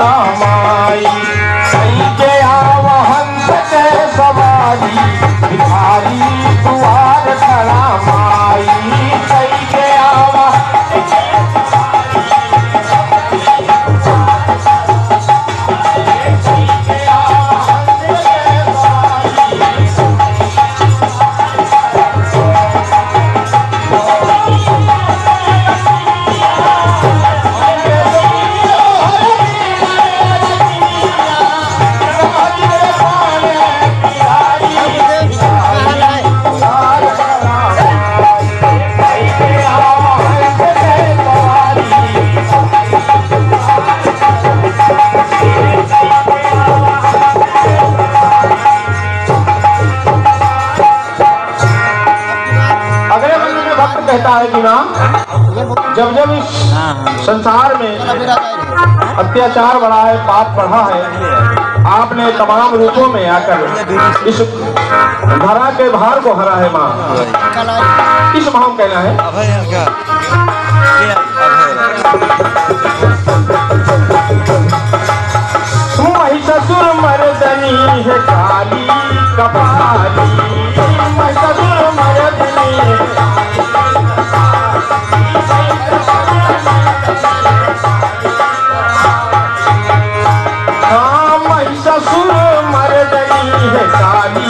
खड़ा माई सही गया वहंत के सवारी भिखारी द्वार खड़ा माई सही गया कहता है कि ना जब जब इस संसार में अत्याचार बढ़ा है, पाप बढ़ा है, आपने तमाम रूपों में आकर इस धरा के भार को हरा है माँ। किस माँ कहना है? महिषासुर मर्दनी है काली कपाली महिषासुर मर्दनी महिषासुर मर्दनी है काली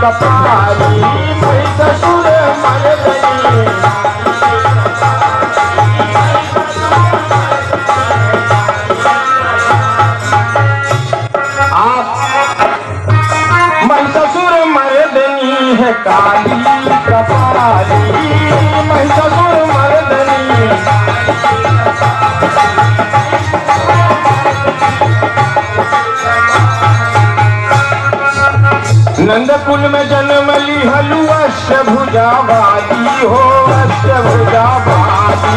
कपाली महिषासुर मर्दनी महिषासुर मर्दनी है काली कपाली महिषासुर मर्दनी नंदकुल में जन्म ली हलु अष्टभुजा वाली हो अष्टभुजा वाली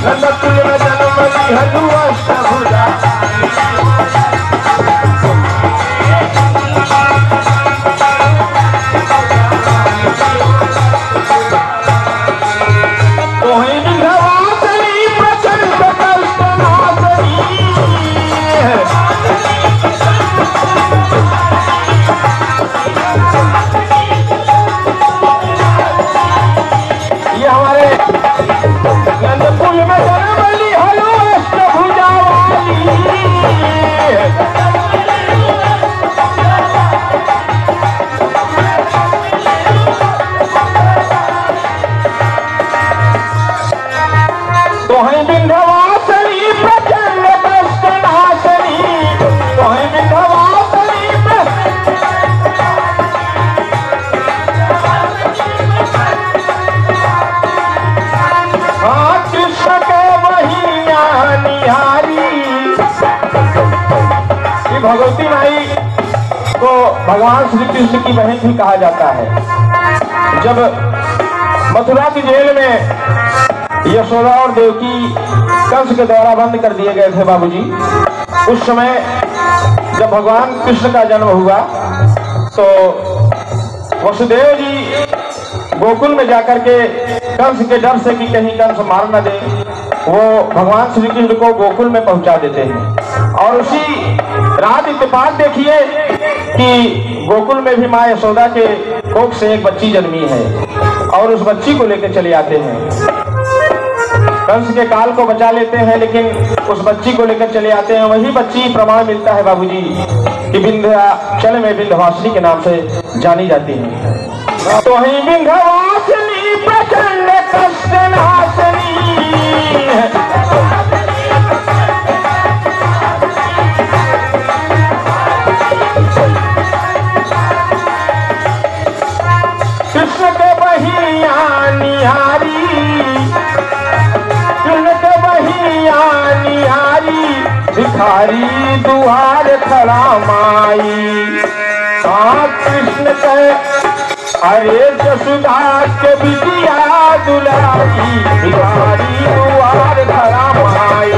नंदकुल में जन्म ली हलु अष्टभुजा भगवती माई को भगवान श्री कृष्ण की बहन भी कहा जाता है। जब मथुरा की जेल में यशोदा और देवकी कंस के द्वारा बंद कर दिए गए थे बाबूजी, उस समय जब भगवान कृष्ण का जन्म हुआ तो वसुदेव जी गोकुल में जाकर के कंस के डर से कि कहीं कंस मार न दे, वो भगवान श्री कृष्ण को गोकुल में पहुंचा देते हैं। और उसी रात इत्तेफाक देखिए कि गोकुल में भी माँ यशोदा के कोख से एक बच्ची जन्मी है और उस बच्ची को लेकर चले आते हैं। कंस के काल को बचा लेते हैं, लेकिन उस बच्ची को लेकर चले आते हैं। वही बच्ची प्रमाण मिलता है बाबूजी कि विंध्याचल में विंध्यवासिनी के नाम से जानी जाती है। तो ही विंध्यवासिनी प्रचंड कष्ट नाशनी कृष्ण के बहिया निहारी कृष्ण के बहिया निहारी भिखारी दुआर खड़ा माई। हाँ कृष्ण के अरे जसुदा के बिटिया दुलारी भिखारी दुआर खड़ा माई।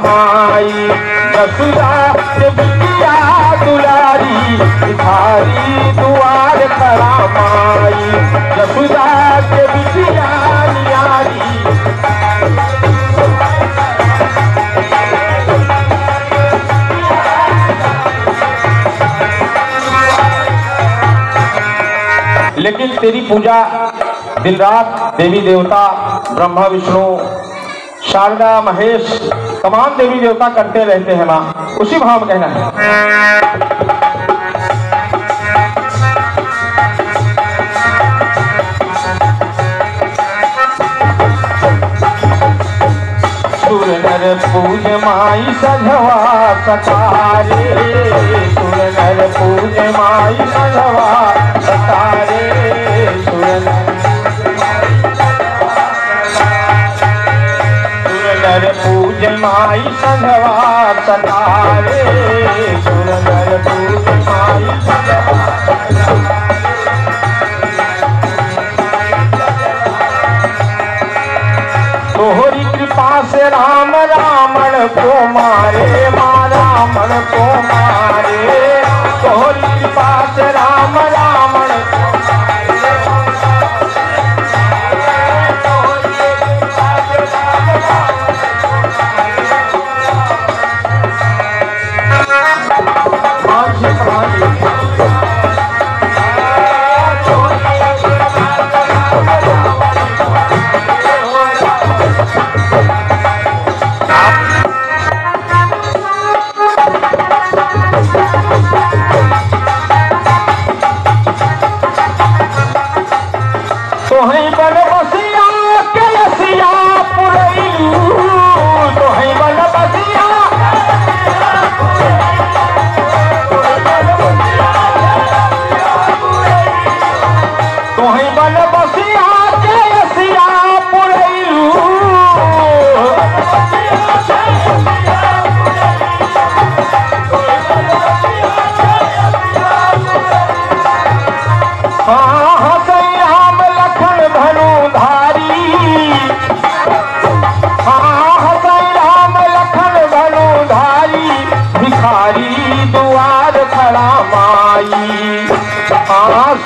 माई, यशोदा के बिटिया दुलारी भिखारी दुआर खड़ा माई, यशोदा के बिटिया न्यारी। लेकिन तेरी पूजा दिन रात देवी देवता ब्रह्मा विष्णु शारदा महेश तमाम देवी देवता करते रहते हैं माँ, उसी भाव में कहना है। सुर नर पूज माई सधवा सतारे, सुर नर पूज माई सधवा सतारे, सुर नर पूज माई सधवा सतारे, सुर नर पूज माई सधवा सतारे। तोहरी कृपा से राम रावण को मारे, माँ रावण को मारे, तोहरी कृपा से राम रावण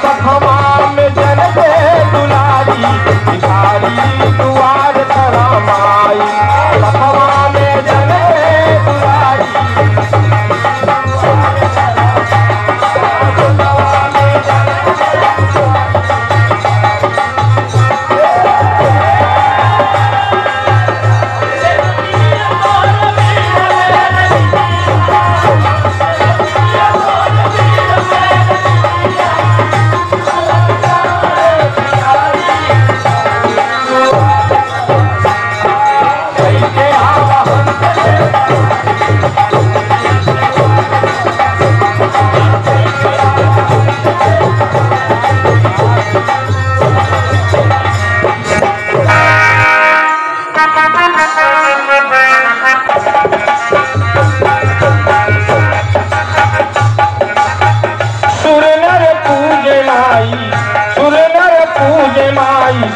सखवा में जन पे दुलारी भिखारी दुआर खड़ा माई, सखवा में जन पे दुलारी।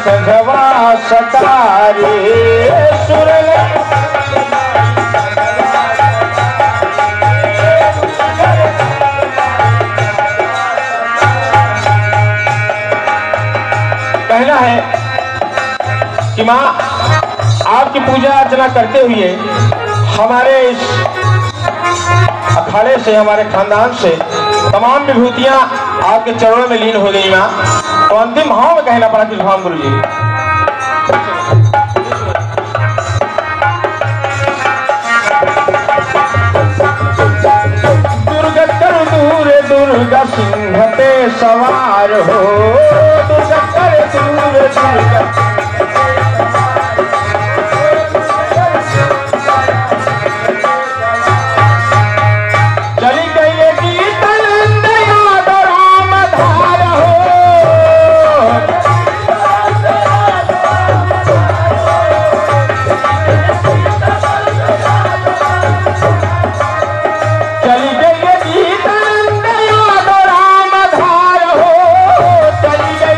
सधवा सतारे, सुर कहना है कि माँ आपकी पूजा अर्चना करते हुए हमारे इस अखाड़े से, हमारे खानदान से तमाम विभूतियां आपके चरणों में लीन हो गई माँ। तो अंतिम भाव में कहना पड़ा कि भाव गुरु जी, दुर्गा कर दूर दुर्गा सिंह पे सवार हो, दुर्गा कर दूर दुर्गा चली गई गीत याद राम धार हो, चली गई गीत याद राम धार हो, चली गई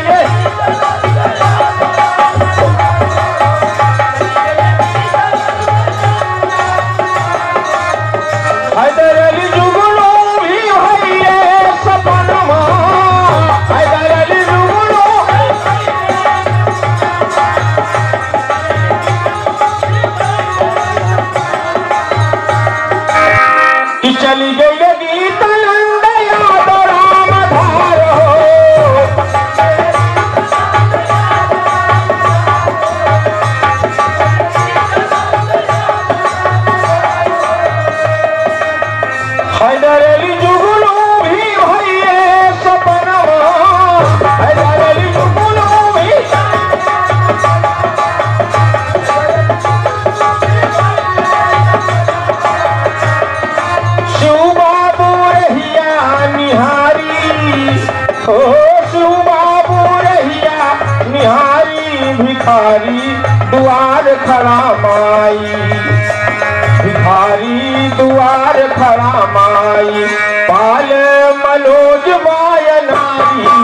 खड़ा माई, भिखारी दुआर खड़ा माई, पाल मनोज माय नारी।